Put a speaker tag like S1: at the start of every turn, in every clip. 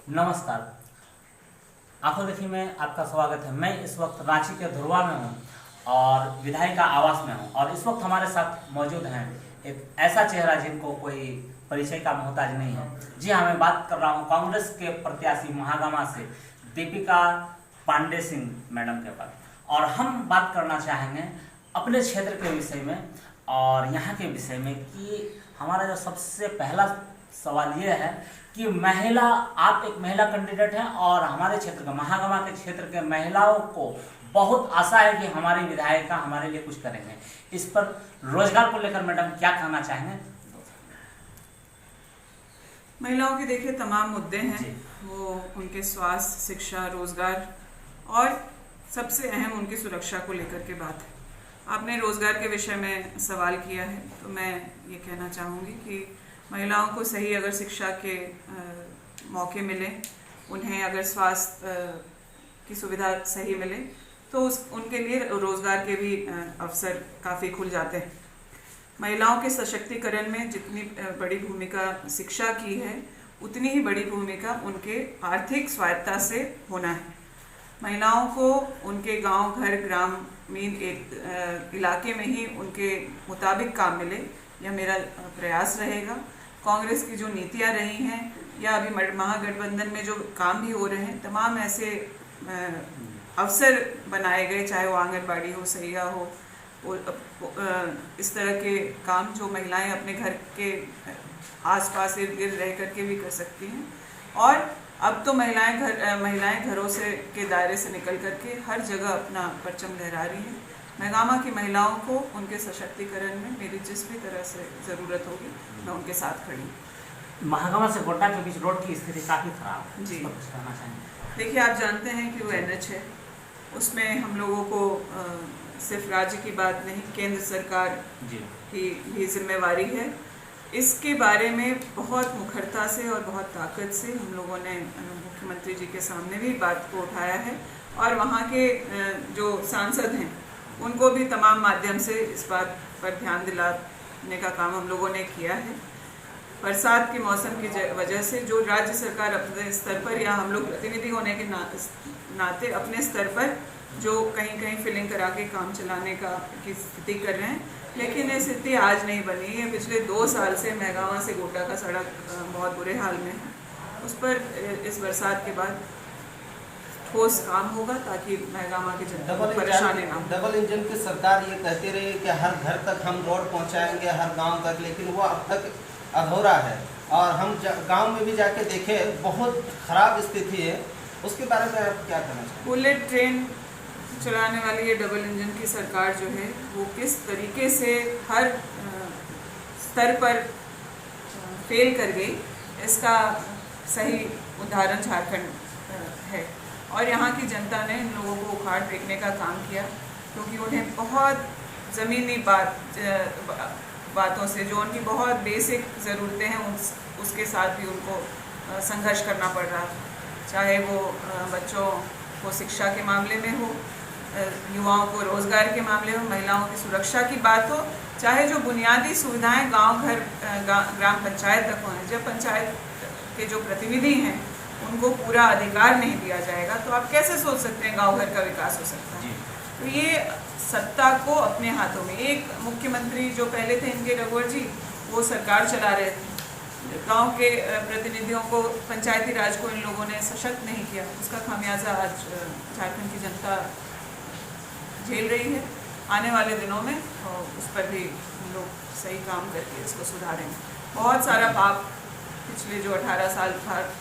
S1: नमस्कार। आंखों देखी में आपका स्वागत है। मैं इस वक्त रांची के धुरवा में हूँ और विधायिका आवास में हूँ और इस वक्त हमारे साथ मौजूद हैं एक ऐसा चेहरा जिनको कोई परिचय का मोहताज नहीं है। जी हाँ, मैं बात कर रहा हूँ कांग्रेस के प्रत्याशी महागामा से दीपिका पांडे सिंह मैडम के पास, और हम बात करना चाहेंगे अपने क्षेत्र के विषय में और यहाँ के विषय में कि हमारा जो सबसे पहला सवाल ये है कि महिला, आप एक महिला कैंडिडेट हैं और हमारे क्षेत्र का महागामा के क्षेत्र के महिलाओं को बहुत आशा है कि हमारी विधायिका हमारे लिए कुछ करेंगे। इस पर रोजगार को लेकर मैडम क्या कहना चाहेंगे?
S2: महिलाओं के देखिए तमाम मुद्दे हैं, वो उनके स्वास्थ्य, शिक्षा, रोजगार और सबसे अहम उनकी सुरक्षा को लेकर के बात है। आपने रोजगार के विषय में सवाल किया है तो मैं ये कहना चाहूँगी कि महिलाओं को सही अगर शिक्षा के मौके मिले, उन्हें अगर स्वास्थ्य की सुविधा सही मिले तो उनके लिए रोजगार के भी अवसर काफ़ी खुल जाते हैं। महिलाओं के सशक्तिकरण में जितनी बड़ी भूमिका शिक्षा की है, उतनी ही बड़ी भूमिका उनके आर्थिक स्वायत्तता से होना है। महिलाओं को उनके गांव, घर, ग्रामीण इलाके में ही उनके मुताबिक काम मिले, यह मेरा प्रयास रहेगा। कांग्रेस की जो नीतियां रही हैं या अभी महागठबंधन में जो काम भी हो रहे हैं, तमाम ऐसे अवसर बनाए गए, चाहे वो आंगनबाड़ी हो, सैया हो, इस तरह के काम जो महिलाएं अपने घर के आसपास इर्द गिर्द रह करके भी कर सकती हैं। और अब तो महिलाएं घरों से के दायरे से निकल करके हर जगह अपना परचम लहरा रही हैं। महागामा की महिलाओं को उनके सशक्तिकरण में मेरी जिस भी तरह से ज़रूरत होगी मैं उनके साथ खड़ी हूँ।
S1: महागामा से गोड्डा के बीच रोड की स्थिति काफ़ी खराब है।
S2: जी,
S1: कुछ कहना चाहेंगे?
S2: देखिए, आप जानते हैं कि वो NH है, उसमें हम लोगों को सिर्फ राज्य की बात नहीं, केंद्र सरकार की भी जिम्मेवारी है। इसके बारे में बहुत मुखरता से और बहुत ताकत से हम लोगों ने मुख्यमंत्री जी के सामने भी बात को उठाया है और वहाँ के जो सांसद हैं उनको भी तमाम माध्यम से इस बात पर ध्यान दिलाने का काम हम लोगों ने किया है। बरसात के मौसम की वजह से जो राज्य सरकार अपने स्तर पर या हम लोग प्रतिनिधि होने के नाते अपने स्तर पर जो कहीं कहीं फिलिंग करा के काम चलाने की स्थिति कर रहे हैं, लेकिन ये स्थिति आज नहीं बनी है। पिछले 2 साल से महागामा से गोड्डा का सड़क बहुत बुरे हाल में है। उस पर इस बरसात के बाद ठोस काम होगा ताकि महागामा की जनता को परेशानी ना हो।
S3: डबल इंजन की सरकार ये कहती रही कि हर घर तक हम रोड पहुंचाएंगे, हर गांव तक, लेकिन वो अब तक अधूरा है और हम गांव में भी जाके देखे बहुत खराब स्थिति है। उसके बारे में आप क्या कहना चाहेंगे?
S2: बुलेट ट्रेन चलाने वाली ये डबल इंजन की सरकार जो है वो किस तरीके से हर स्तर पर फेल कर गई, इसका सही उदाहरण झारखंड है। और यहाँ की जनता ने इन लोगों को उखाड़ फेंकने का काम किया क्योंकि उन्हें बहुत ज़मीनी बातों से, जो उनकी बहुत बेसिक ज़रूरतें हैं, उसके साथ भी उनको संघर्ष करना पड़ रहा, चाहे वो बच्चों को शिक्षा के मामले में हो, युवाओं को रोज़गार के मामले में, महिलाओं की सुरक्षा की बात हो, चाहे जो बुनियादी सुविधाएं गांव, घर, ग्राम पंचायत तक हों। जब पंचायत के जो प्रतिनिधि हैं उनको पूरा अधिकार नहीं दिया जाएगा तो आप कैसे सोच सकते हैं गांव घर का विकास हो सकता है? तो ये सत्ता को अपने हाथों में, एक मुख्यमंत्री जो पहले थे इनके रघुवर जी, वो सरकार चला रहे थे, गांव के प्रतिनिधियों को, पंचायती राज को इन लोगों ने सशक्त नहीं किया। उसका खामियाजा आज झारखंड की जनता झेल रही है। आने वाले दिनों में उस पर भी हम लोग सही काम करके इसको सुधारेंगे। बहुत सारा पाप पिछले जो 18 साल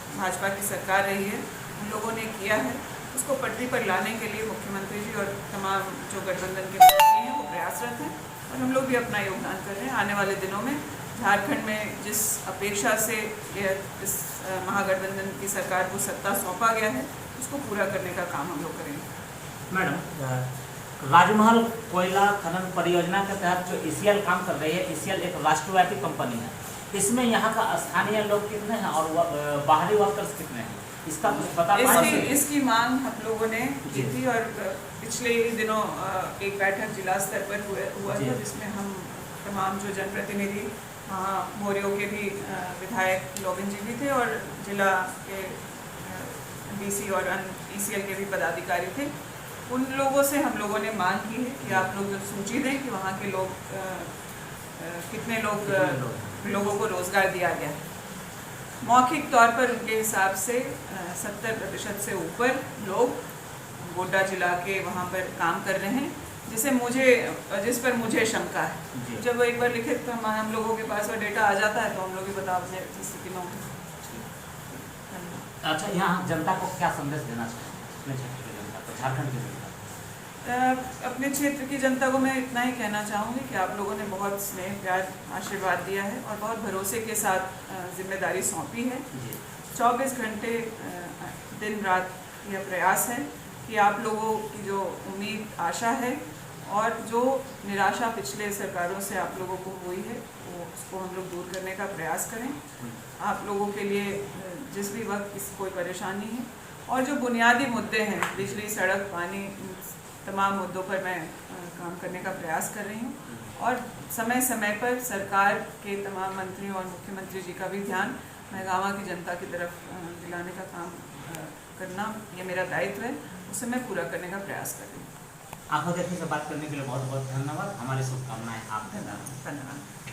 S2: भाजपा की सरकार रही है उन लोगों ने किया है, उसको पटरी पर लाने के लिए मुख्यमंत्री जी और तमाम जो गठबंधन के मंत्री हैं वो प्रयासरत हैं और हम लोग भी अपना योगदान कर रहे हैं। आने वाले दिनों में झारखंड में जिस अपेक्षा से इस महागठबंधन की सरकार को सत्ता सौंपा गया है उसको पूरा करने का काम हम लोग करेंगे।
S1: मैडम, राजमहल कोयला खनन परियोजना के तहत जो ECL काम कर रही है, ECL एक राष्ट्रव्यापी कंपनी है, इसमें यहाँ का स्थानीय लोग कितने हैं और बाहरी वर्कर्स कितने हैं, इसका कुछ पता पाएंगे?
S2: इसकी मांग हम लोगों ने की थी और पिछले ही दिनों एक बैठक जिला स्तर पर हुआ था जिसमें हम तमाम जो जनप्रतिनिधि, मोरियो के भी विधायक लोबिन जी भी थे और जिला के BC और ECL के भी पदाधिकारी थे, उन लोगों से हम लोगों ने मांग की है कि आप लोग जो सूची दें कि वहाँ के लोग कितने लोगों को रोज़गार दिया गया। मौखिक तौर पर उनके हिसाब से 70% से ऊपर लोग गोड्डा जिला के वहाँ पर काम कर रहे हैं, जिस पर मुझे शंका है। जब एक बार लिखित हम लोगों के पास वो डेटा आ जाता है तो हम लोग भी बता अपने स्थिति में होंगे।
S1: अच्छा, यहाँ जनता को क्या संदेश देना चाहिए, अपने क्षेत्र की जनता को, झारखंड की जनता?
S2: अपने क्षेत्र की जनता को मैं इतना ही कहना चाहूँगी कि आप लोगों ने बहुत स्नेह प्यार आशीर्वाद दिया है और बहुत भरोसे के साथ जिम्मेदारी सौंपी है। 24 घंटे दिन रात यह प्रयास है कि आप लोगों की जो उम्मीद आशा है और जो निराशा पिछले सरकारों से आप लोगों को हुई है वो उसको हम लोग दूर करने का प्रयास करें। आप लोगों के लिए जिस भी वक्त कोई परेशानी है और जो बुनियादी मुद्दे हैं, बिजली, सड़क, पानी, तमाम मुद्दों पर मैं काम करने का प्रयास कर रही हूँ और समय समय पर सरकार के तमाम मंत्रियों और मुख्यमंत्री जी का भी ध्यान महगामा की जनता की तरफ दिलाने का काम करना ये मेरा दायित्व है, उसे मैं पूरा करने का प्रयास कर रही हूँ।
S1: आंखों देखने से बात करने के लिए बहुत बहुत धन्यवाद। हमारी शुभकामनाएं आप देना।
S2: धन्यवाद।